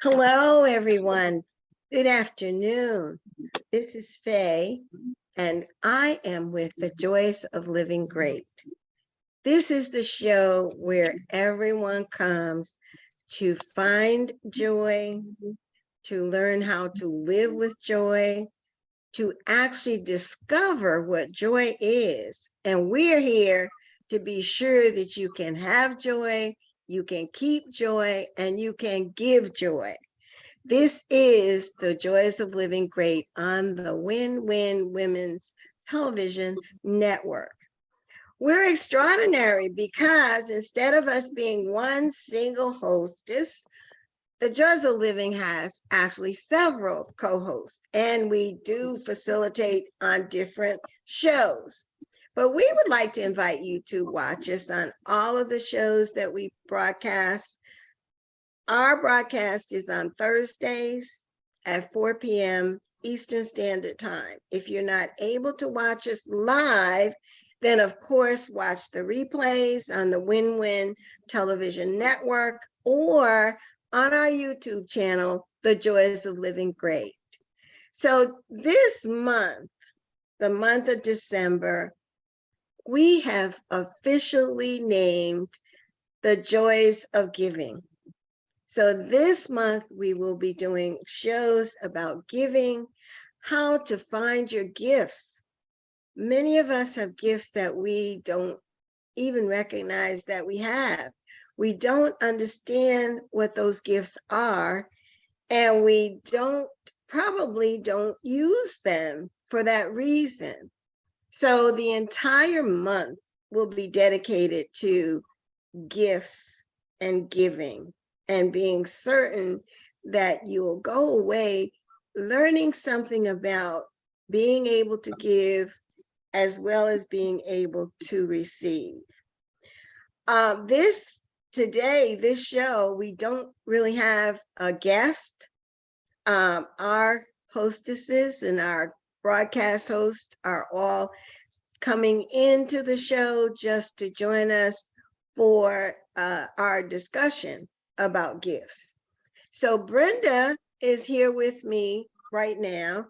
Hello, everyone. Good afternoon. This is Faye, and I am with the Joys of Living Great. This is the show where everyone comes to find joy, to learn how to live with joy, to actually discover what joy is. And we're here to be sure that you can have joy, you can keep joy, and you can give joy. This is the Joys of Living Great on the Win-Win Women's Television Network. We're extraordinary because instead of us being one single hostess, the Joys of Living has actually several co-hosts, and we do facilitate on different shows. But we would like to invite you to watch us on all of the shows that we broadcast. Our broadcast is on Thursdays at 4 p.m. Eastern Standard Time. If you're not able to watch us live, then of course watch the replays on the Win-Win Television Network or on our YouTube channel, The Joys of Living Great. So this month, the month of December, we have officially named the Joys of Giving. So this month we will be doing shows about giving, how to find your gifts. Many of us have gifts that we don't even recognize that we have. We don't understand what those gifts are, and we probably don't use them for that reason. So the entire month will be dedicated to gifts and giving, and being certain that you will go away learning something about being able to give as well as being able to receive. This show, we don't really have a guest. Our hostesses and our broadcast hosts are all coming into the show just to join us for our discussion about gifts. So Brenda is here with me right now.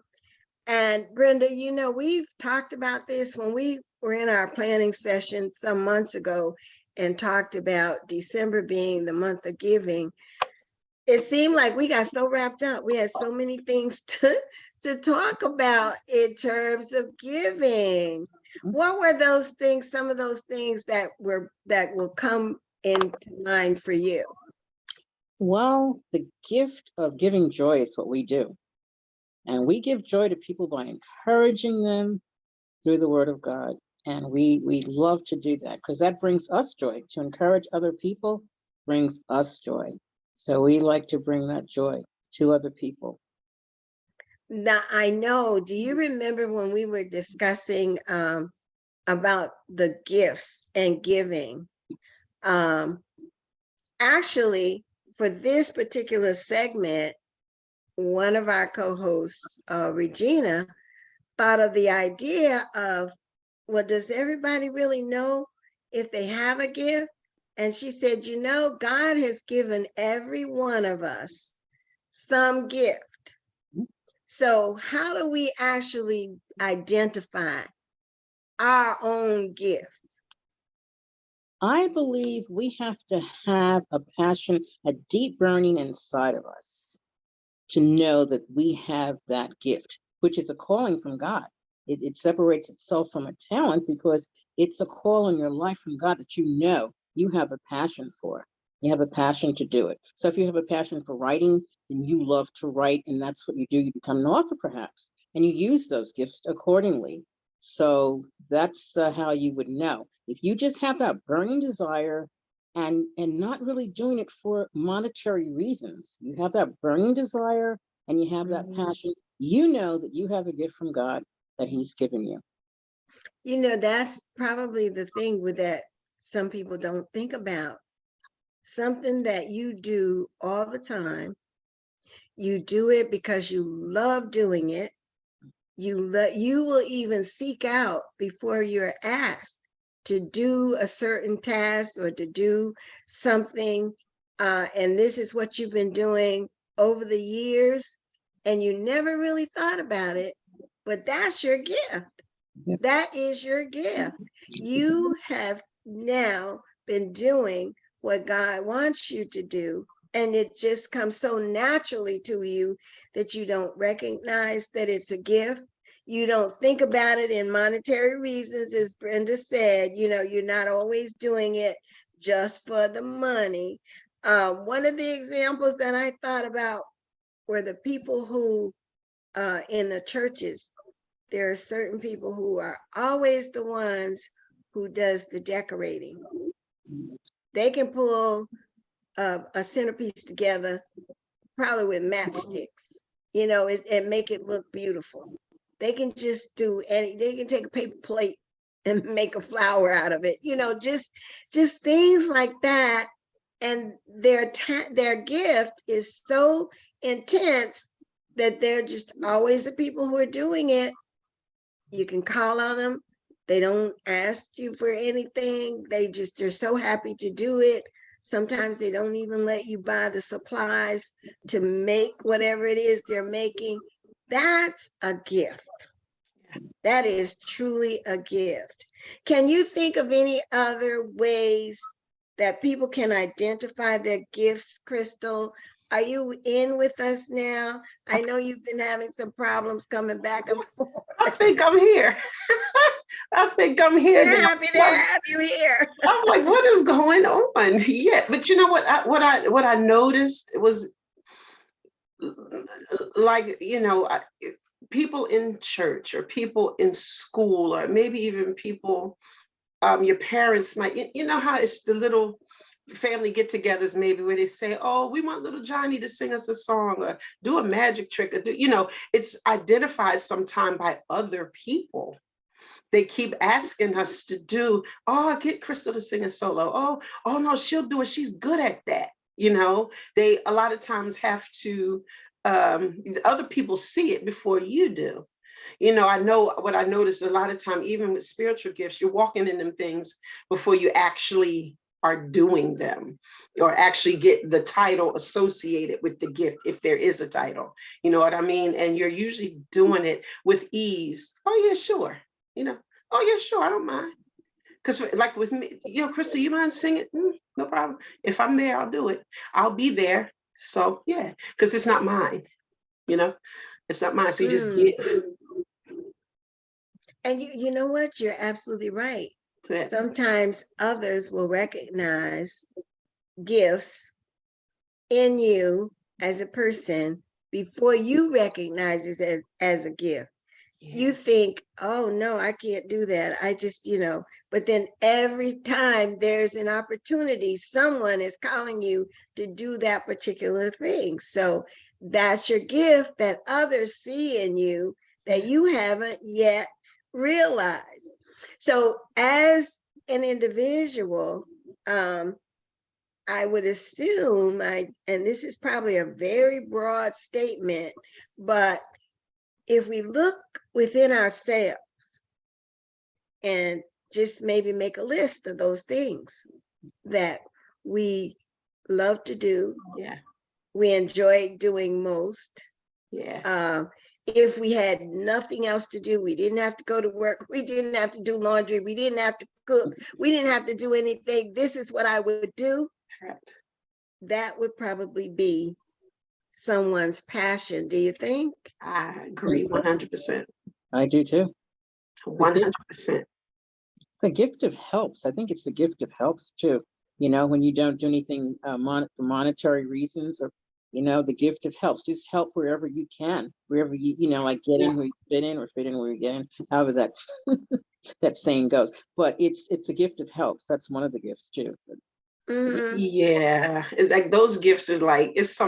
And Brenda, you know, we've talked about this when we were in our planning session some months ago and talked about December being the month of giving. It seemed like we got so wrapped up. We had so many things to talk about in terms of giving. What were those things, some of those things that will come into mind for you? Well, the gift of giving joy is what we do. And we give joy to people by encouraging them through the word of God. And we love to do that because that brings us joy. To encourage other people brings us joy. So we like to bring that joy to other people. Now, I know, do you remember when we were discussing about the gifts and giving? Actually, for this particular segment, one of our co-hosts, Regina, thought of the idea of, well, does everybody really know if they have a gift? And she said, you know, God has given every one of us some gift. So how do we actually identify our own gift? I believe we have to have a passion, a deep burning inside of us to know that we have that gift, which is a calling from God. It separates itself from a talent because it's a call in your life from God that you know you have a passion for. You have a passion to do it. So if you have a passion for writing, then you love to write, and that's what you do. You become an author, perhaps, and you use those gifts accordingly. So that's how you would know. If you just have that burning desire and not really doing it for monetary reasons, you have that burning desire and you have that passion, you know that you have a gift from God that he's given you. You know, that's probably the thing with that some people don't think about. Something that you do all the time. You do it because you love doing it. You will even seek out before you're asked to do a certain task or to do something. And this is what you've been doing over the years and you never really thought about it, but that's your gift. Yep. That is your gift. You have now been doing what God wants you to do, and it just comes so naturally to you that you don't recognize that it's a gift. You don't think about it in monetary reasons, as Brenda said. You're not always doing it just for the money. One of the examples that I thought about were the people who in the churches. There are certain people who are always the ones who does the decorating. They can pull a centerpiece together, probably with matchsticks, and make it look beautiful. They can just they can take a paper plate and make a flower out of it, just things like that. And their gift is so intense that they're just always the people who are doing it. You can call on them. They don't ask you for anything. They're so happy to do it. Sometimes they don't even let you buy the supplies to make whatever it is they're making. That's a gift. That is truly a gift. Can you think of any other ways that people can identify their gifts, Crystal? Are you in with us now? I know you've been having some problems coming back and forth. I think I'm here. I think I'm here. We're happy to have you here. I'm like, what is going on? Yeah, but you know what? What I noticed was, like, people in church or people in school, or maybe even people, your parents might, you know how it's the little family get-togethers maybe where they say, oh, we want little Johnny to sing us a song or do a magic trick, or it's identified sometime by other people. They keep asking us to do, oh, get Crystal to sing a solo. Oh no, she'll do it. She's good at that. They a lot of times have to, other people see it before you do. I know what I noticed a lot of time, even with spiritual gifts, you're walking in them things before you actually are doing them, or actually get the title associated with the gift, if there is a title. You know what I mean? And you're usually doing it with ease. Oh yeah, sure. Oh yeah, sure, I don't mind. Because like with me, Crystal, you mind singing? No problem. If I'm there, I'll do it. I'll be there. So yeah, because it's not mine. It's not mine. So you just give. And you know what? You're absolutely right. Yeah. Sometimes others will recognize gifts in you as a person before you recognize it as a gift. Yeah. You think, oh no, I can't do that. I just, but then every time there's an opportunity, someone is calling you to do that particular thing. So that's your gift that others see in you that you haven't yet realized. So as an individual, I would assume, and this is probably a very broad statement, but if we look within ourselves and just maybe make a list of those things that we love to do, we enjoy doing most. If we had nothing else to do, we didn't have to go to work, we didn't have to do laundry, we didn't have to cook, we didn't have to do anything. This is what I would do. Correct. That would probably be someone's passion. Do you think? I agree 100%. I do too. 100%. The gift of helps. I think it's the gift of helps too. When you don't do anything for monetary reasons, or the gift of helps. Just help wherever you can, wherever like get in where you fit in, or fit in where you get in. However that that saying goes. But it's a gift of helps. That's one of the gifts too. Mm-hmm. Yeah, like those gifts is like, it's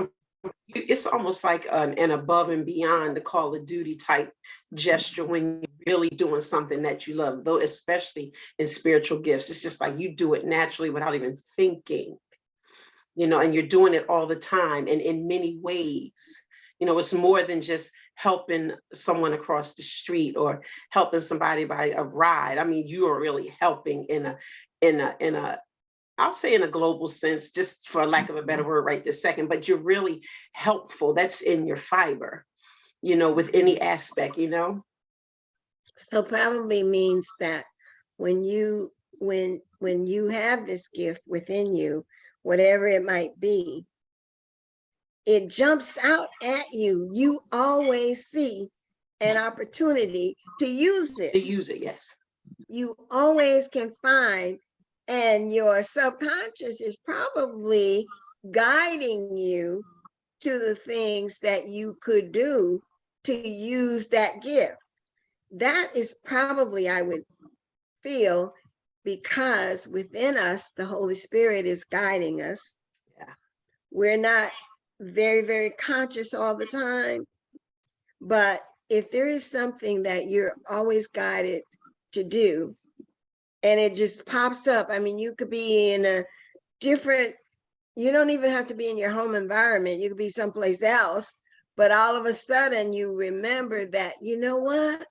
almost like an above and beyond the Call of Duty type gesture when you're really doing something that you love, though, especially in spiritual gifts. It's just like you do it naturally without even thinking, and you're doing it all the time and in many ways. It's more than just helping someone across the street or helping somebody by a ride. I mean, you are really helping in a I'll say in a global sense, just for lack of a better word right this second, but you're really helpful. That's in your fiber, with any aspect, So probably means that when you have this gift within you, whatever it might be, it jumps out at you. You always see an opportunity to use to it. use it. Yes. You always can find, and your subconscious is probably guiding you to the things that you could do to use that gift. That is probably, I would feel, because within us, the Holy Spirit is guiding us. Yeah. We're not very, very conscious all the time, but if there is something that you're always guided to do, and it just pops up, I mean, you could be in a different, you don't even have to be in your home environment, you could be someplace else, but all of a sudden you remember that, you know what?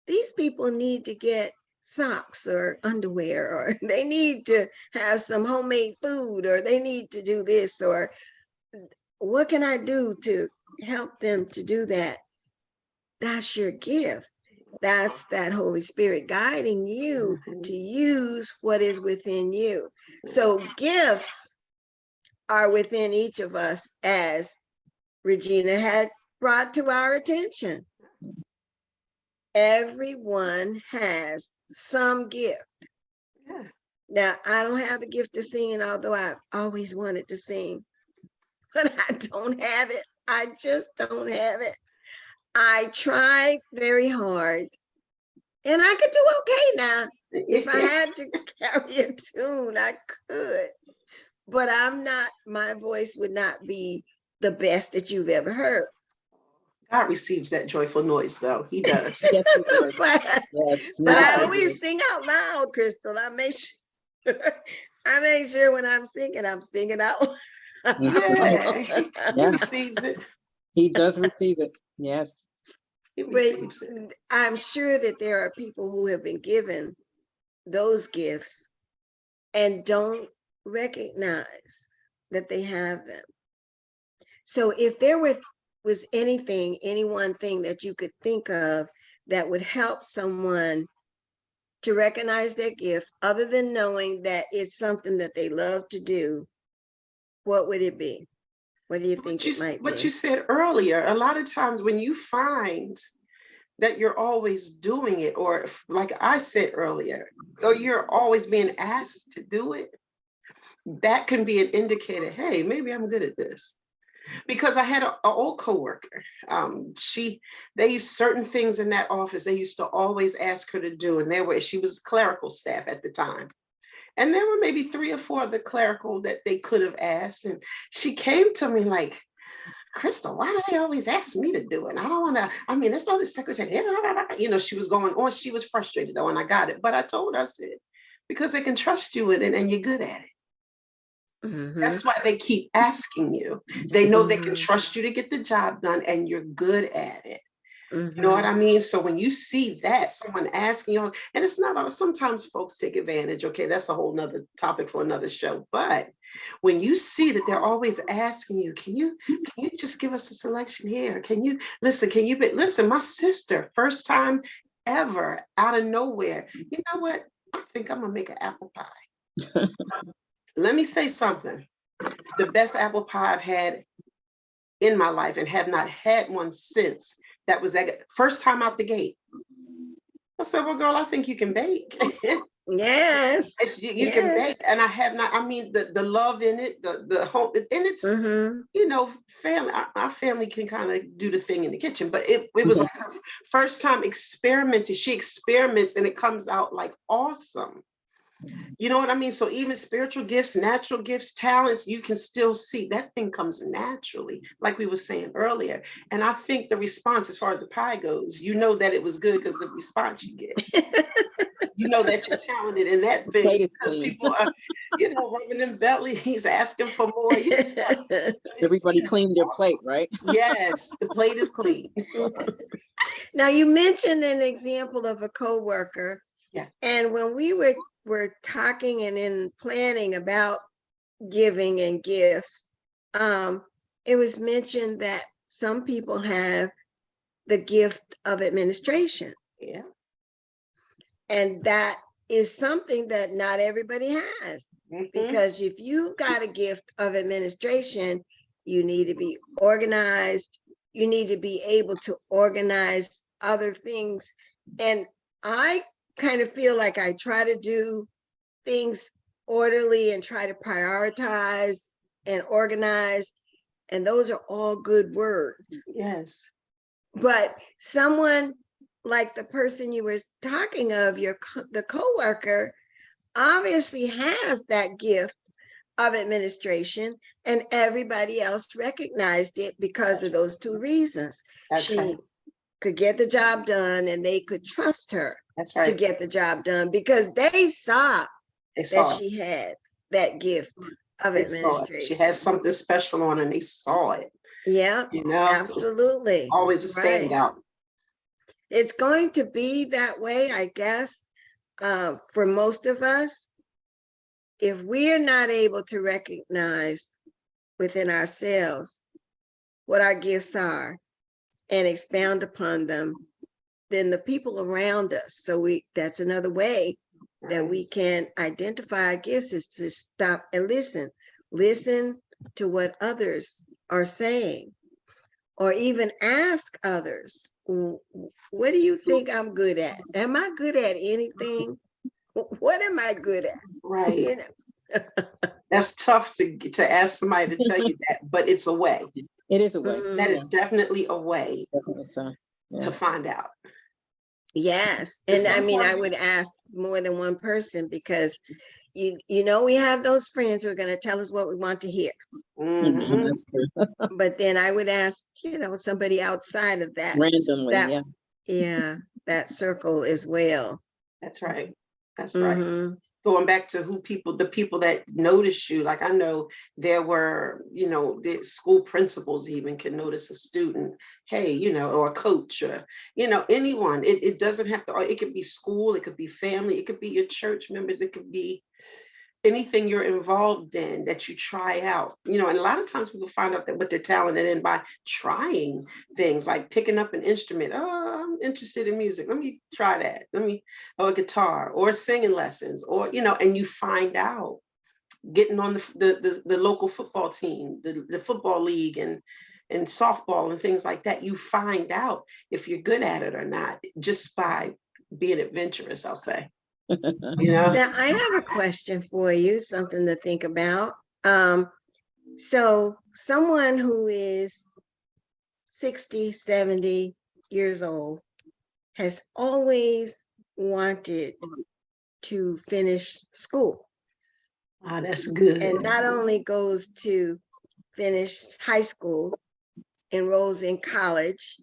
These people need to get socks or underwear, or they need to have some homemade food, or they need to do this, or what can I do to help them to do that? That's your gift. That's that Holy Spirit guiding you to use what is within you. So gifts are within each of us, as Regina had brought to our attention. Everyone has some gift. Yeah. Now, I don't have the gift of singing, although I've always wanted to sing, but I don't have it. I just don't have it. I tried very hard, and I could do okay now. If I had to carry a tune, I could, but my voice would not be the best that you've ever heard. God receives that joyful noise, though. He does. Yes, he does. but Yes, but I Yes. always sing out loud, Crystal. I make sure when I'm singing out loud. Yeah. He Yeah. receives it. He does receive it. Yes. He But receives it. I'm sure that there are people who have been given those gifts and don't recognize that they have them. So if there was any one thing that you could think of that would help someone to recognize their gift, other than knowing that it's something that they love to do, what would it be? What do you think it might What be? you said earlier, a lot of times when you find that you're always doing it, or like I said earlier, or you're always being asked to do it, that can be an indicator, hey, maybe I'm good at this. Because I had an old coworker. They used certain things in that office. They used to always ask her to do, and she was clerical staff at the time. And there were maybe 3 or 4 of the clerical that they could have asked. And she came to me like, Crystal, why do they always ask me to do it? I don't want to, I mean, it's not the secretary. She was going on. She was frustrated though, and I got it. But I told her, I said, because they can trust you with it and you're good at it. Mm-hmm. That's why they keep asking you. They know they can trust you to get the job done and you're good at it. Mm-hmm. You know what I mean? So when you see that, someone asking you, and it's not, sometimes folks take advantage. Okay, that's a whole nother topic for another show. But when you see that they're always asking you, can you just give us a selection here? Can you listen, my sister, first time ever, out of nowhere, you know what? I think I'm gonna make an apple pie. Let me say something. The best apple pie I've had in my life, and have not had one since. That was that first time out the gate. I said, well, girl, I think you can bake. Yes. You can bake. And I have not, I mean, the love in it, the home, and it's, family, our family can kind of do the thing in the kitchen, but it was like her first time experimenting. She experiments and it comes out like awesome. You know what I mean? So even spiritual gifts, natural gifts, talents, you can still see that thing comes naturally, like we were saying earlier. And I think the response, as far as the pie goes, you know that it was good because the response you get. You know that you're talented in that thing because people are, rubbing them belly. He's asking for more. Everybody cleaned their plate, right? Yes, the plate is clean. Now you mentioned an example of a coworker. Yeah. And when we were were talking and in planning about giving and gifts, it was mentioned that some people have the gift of administration. Yeah. And that is something that not everybody has. Mhm. Because if you got a gift of administration, you need to be organized. You need to be able to organize other things. And I kind of feel like I try to do things orderly and try to prioritize and organize. And those are all good words. Yes. But someone like the person you were talking of, the coworker, obviously has that gift of administration, and everybody else recognized it because of those two reasons. That's She right. could get the job done, and they could trust her That's to right. get the job done because they saw They that saw it. she had that gift of They saw it. administration. She has something special on, and they saw it. Yeah, You know, absolutely. always a Right. standout. It's going to be that way, I guess, for most of us. If we are not able to recognize within ourselves what our gifts are and expound upon them, then the people around us, that's another way that Right. we can identify our gifts, is to stop and listen to what others are saying, or even ask others, what do you think I'm good at? Am I good at anything? What am I good at? Right. You know? That's tough to ask somebody to tell you that, but it's a way. It is a way. Mhm. That is definitely a way Definitely so. Yeah. to find out. Yes, And and I mean, I sometimes- would ask more than one person because you know we have those friends who are going to tell us what we want to hear, Mhm. That's true. but then I would ask, somebody outside of that Randomly, that yeah. that circle as well. That's right. That's right. Mhm. Going back to the people that notice you, like I know there were, the school principals even can notice a student, hey, or a coach, or, anyone. It doesn't have to, it could be school, it could be family, it could be your church members, it could be anything you're involved in that you try out, and a lot of times people find out that what they're talented in by trying things like picking up an instrument. Oh, I'm interested in music. Let me try that. Or a guitar or singing lessons, or, and you find out getting on the local football team, the football league and softball and things like that. You find out if you're good at it or not just by being adventurous, I'll say. Now I have a question for you, something to think about. So someone who is 60, 70 years old has always wanted to finish school, That's good. and not only goes to finish high school, enrolls in college,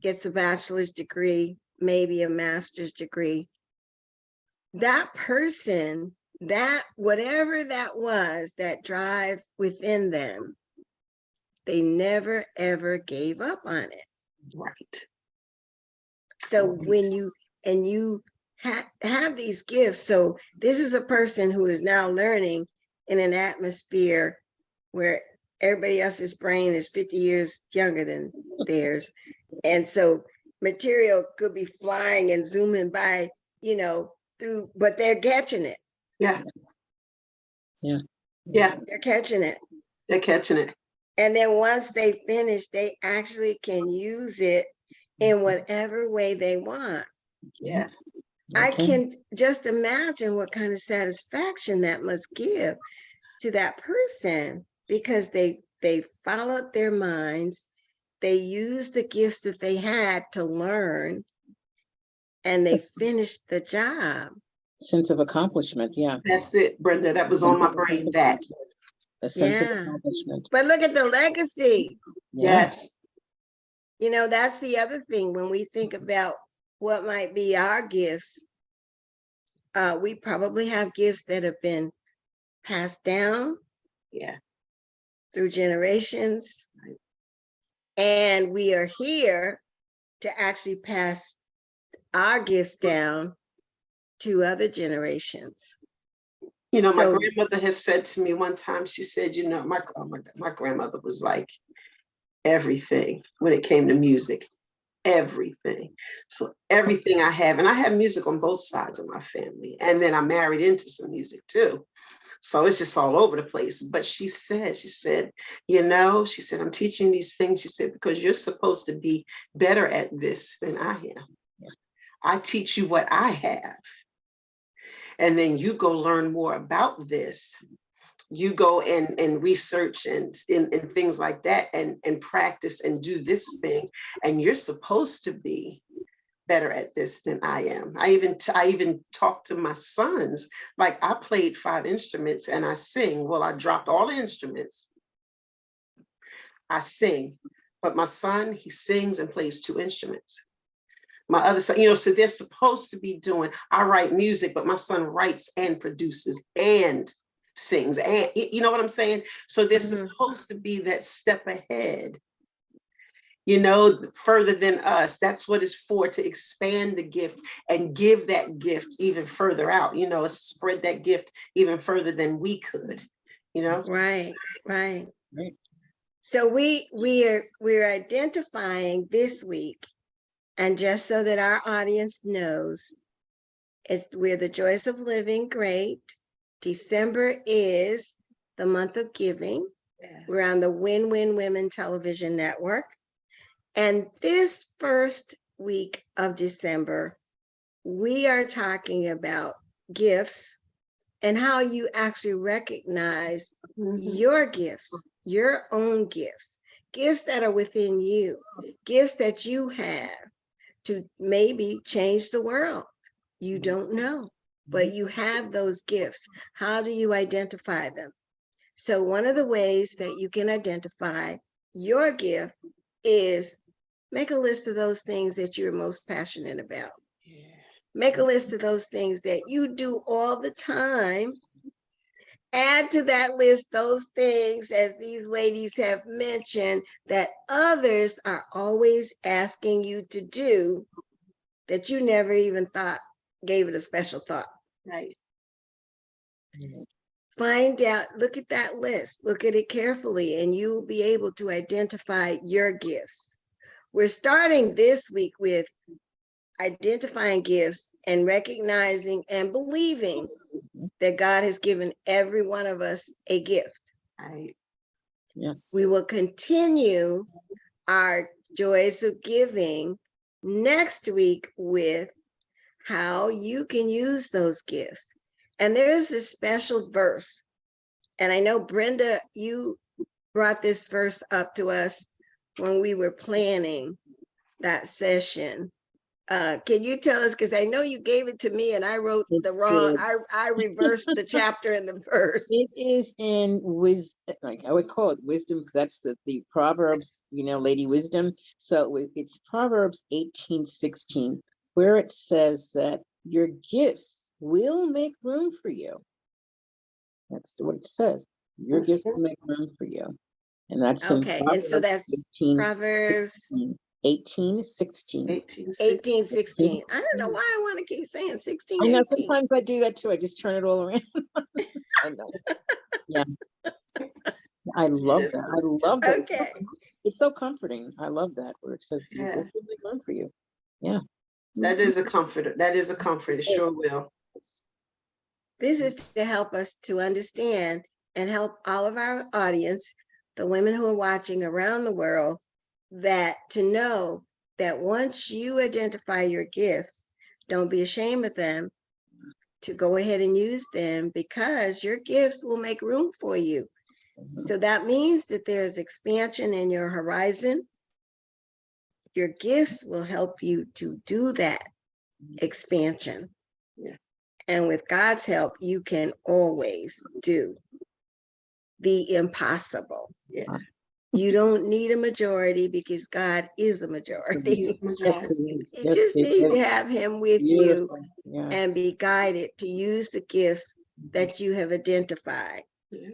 gets a bachelor's degree, maybe a master's degree. That person, that whatever that was, that drive within them, they never ever gave up on it. Right. So Right. when you have these gifts, so this is a person who is now learning in an atmosphere where everybody else's brain is 50 years younger than theirs. And so material could be flying and zooming by, through, but they're catching it. Yeah. Yeah. Yeah. They're catching it. They're catching it. And then once they finish, they actually can use it in whatever way they want. Yeah. I Okay. can just imagine what kind of satisfaction that must give to that person, because they followed their minds, they used the gifts that they had to learn, and they finished the job. Sense of accomplishment, yeah. That's it, Brenda. That was on my brain. That. A sense of Yeah. accomplishment. But look at the legacy. Yeah. Yes. That's the other thing when we think about what might be our gifts. We probably have gifts that have been passed down Yeah. through generations. Right. And we are here to actually pass our gifts down to other generations. You know, my So- grandmother has said to me one time, she said, you know, my grandmother was like everything when it came to music, everything. So everything I have, and I have music on both sides of my family. And then I married into some music too. So it's just all over the place. But she said, you know, she said, I'm teaching these things. She said, because you're supposed to be better at this than I am. Yeah. I teach you what I have. And then you go learn more about this. You go and research and things like that and practice and do this thing. And you're supposed to be better at this than I am. I even talk to my sons, like I played 5 instruments and I sing. Well, I dropped all the instruments. I sing, but my son, he sings and plays 2 instruments. My other son, you know, so they're supposed to be doing, I write music, but my son writes and produces and sings, and you know what I'm saying? So they're supposed to be that step ahead, you know, further than us. That's what it's for, to expand the gift and give that gift even further out, you know, spread that gift even further than we could, you know? Right. Right. So we're identifying this week, and just so that our audience knows, we're the Joys of Living Great. December is the month of giving. We're on the Win Win Women Television Network. And this first week of December, we are talking about gifts and how you actually recognize your gifts, your own gifts, gifts that are within you, gifts that you have to maybe change the world. You don't know, but you have those gifts. How do you identify them? So one of the ways that you can identify your gift is make a list of those things that you're most passionate about. Make a list of those things that you do all the time. Add to that list those things, as these ladies have mentioned, that others are always asking you to do that you never even gave it a special thought. Right. Find out, look at that list, look at it carefully, and you'll be able to identify your gifts. We're starting this week with identifying gifts and recognizing and believing that God has given every one of us a gift. Right. Yes. We will continue our Joys of Giving next week with how you can use those gifts. And there's a special verse. And I know, Brenda, you brought this verse up to us when we were planning that session. Can you tell us, because I know you gave it to me and I wrote the wrong, I reversed the chapter and the verse. It is in wisdom, like I would call it wisdom, because that's the Proverbs, you know, Lady Wisdom. So it's Proverbs 18:16, where it says that your gifts will make room for you. That's what it says. Your gifts will make room for you. And that's in Okay, and so that's Proverbs 18:16. 18:16. I don't know why I want to keep saying 16, I know 18. sometimes I do that too. I just turn it all around. I know. Yeah. I love that. I love that. Okay. It's so comforting. I love that where it says Yeah. it's really good for you. Yeah. That is a comfort. That is a comfort. It sure will. This is to help us to understand and help all of our audience, the women who are watching around the world, that to know that once you identify your gifts, don't be ashamed of them, to go ahead and use them, because your gifts will make room for you. So that means that there's expansion in your horizon. Your gifts will help you to do that expansion. Yeah. And with God's help, you can always do the impossible. Yeah. You don't need a majority, because God is a majority. He's a majority. You just need to have him with you Yes. and be guided to use the gifts that you have identified. Yeah.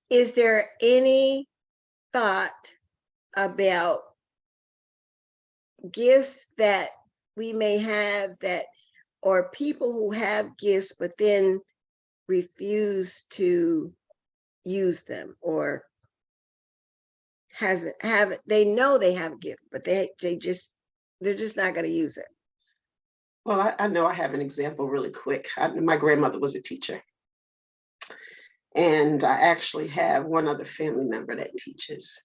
Is there any thought about gifts that we may have that or people who have gifts but then refuse to use them, or they know they have a gift, but they're just not going to use it. Well, I know I have an example really quick. My grandmother was a teacher. And I actually have one other family member that teaches.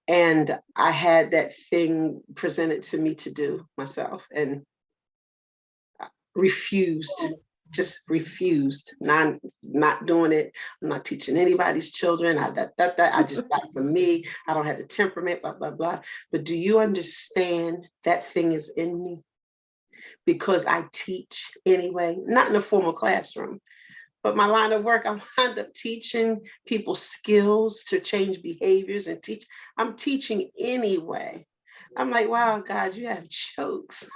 And I had that thing presented to me to do myself and I refused, just refused. Not doing it. I'm not teaching anybody's children. I just got for me. I don't have the temperament, blah, blah, blah. But do you understand that thing is in me? Because I teach anyway, not in a formal classroom, but my line of work, I wind up teaching people skills to change behaviors and teach. I'm teaching anyway. I'm like, wow, God, you have jokes.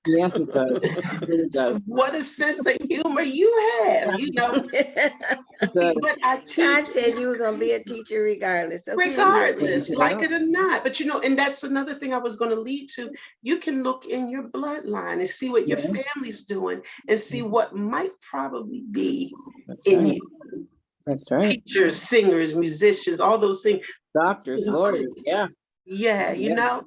Yeah, he does. He really does. What a sense of humor you have, But I teach. God said you were going to be a teacher regardless. Okay, Regardless, like it or not. But and that's another thing I was going to lead to. You can look in your bloodline and see what your family's doing and see what might probably be That's in right. you. That's right. Teachers, singers, musicians, all those things. Doctors, lawyers, yeah. Yeah,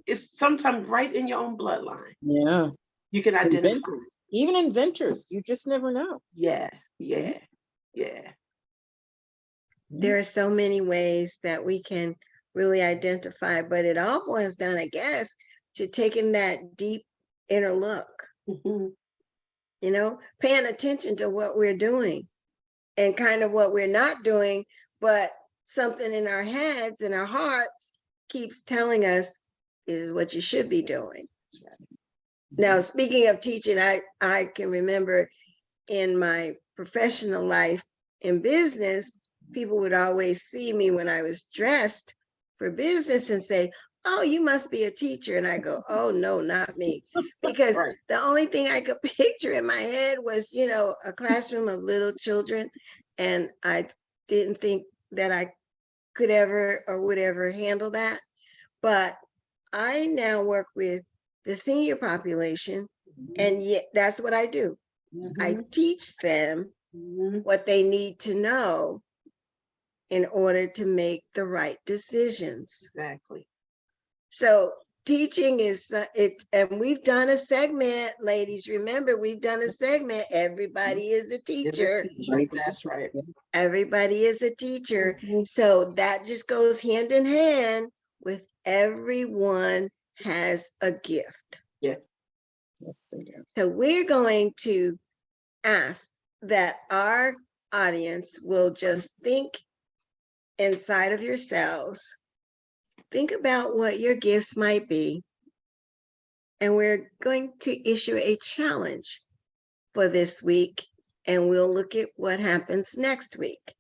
it's sometimes right in your own bloodline. Yeah. You can identify. Inventors. Even inventors, you just never know. Yeah. There are so many ways that we can really identify, but it all boils down, I guess, to taking that deep inner look, Mhm. Paying attention to what we're doing and kind of what we're not doing, but something in our heads and our hearts keeps telling us this is what you should be doing. Now, speaking of teaching, I can remember in my professional life in business, people would always see me when I was dressed for business and say, oh, you must be a teacher. And I go, oh, no, not me. Because the only thing I could picture in my head was, a classroom of little children. And I didn't think that I could ever or would ever handle that. But I now work with the senior population, and yet that's what I do. I teach them what they need to know in order to make the right decisions. Exactly. So teaching is it, and we've done a segment, ladies. Remember, we've done a segment. Everybody is a teacher. That's right. Everybody is a teacher. So that just goes hand in hand with everyone has a gift. Yeah. Yes, they do. So we're going to ask that our audience will just think inside of yourselves. Think about what your gifts might be. And we're going to issue a challenge for this week, and we'll look at what happens next week.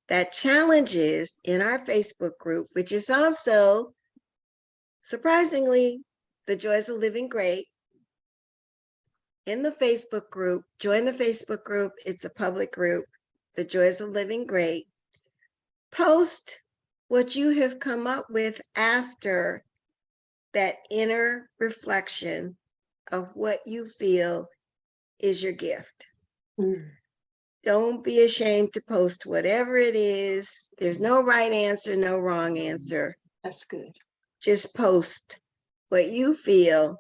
That challenge is in our Facebook group, which is also, surprisingly, The Joys of Living Great. In the Facebook group, join the Facebook group. It's a public group, The Joys of Living Great. Post what you have come up with after that inner reflection of what you feel is your gift. Don't be ashamed to post whatever it is. There's no right answer, no wrong answer. That's good. Just post what you feel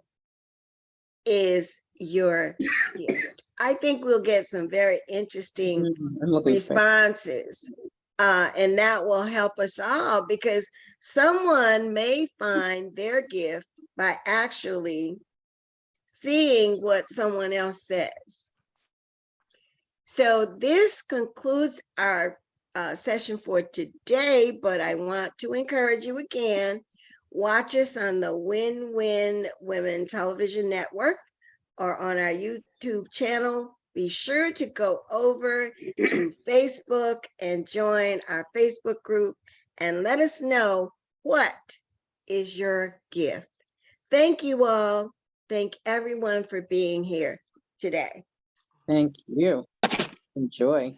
is your gift. I think we'll get some very interesting responses. And that will help us all, because someone may find their gift by actually seeing what someone else says. So this concludes our session for today, but I want to encourage you again, watch us on the Win-Win Women Television Network or on our YouTube channel. Be sure to go over to Facebook and join our Facebook group and let us know what is your gift. Thank you all. Thank everyone for being here today. Thank you. Enjoy.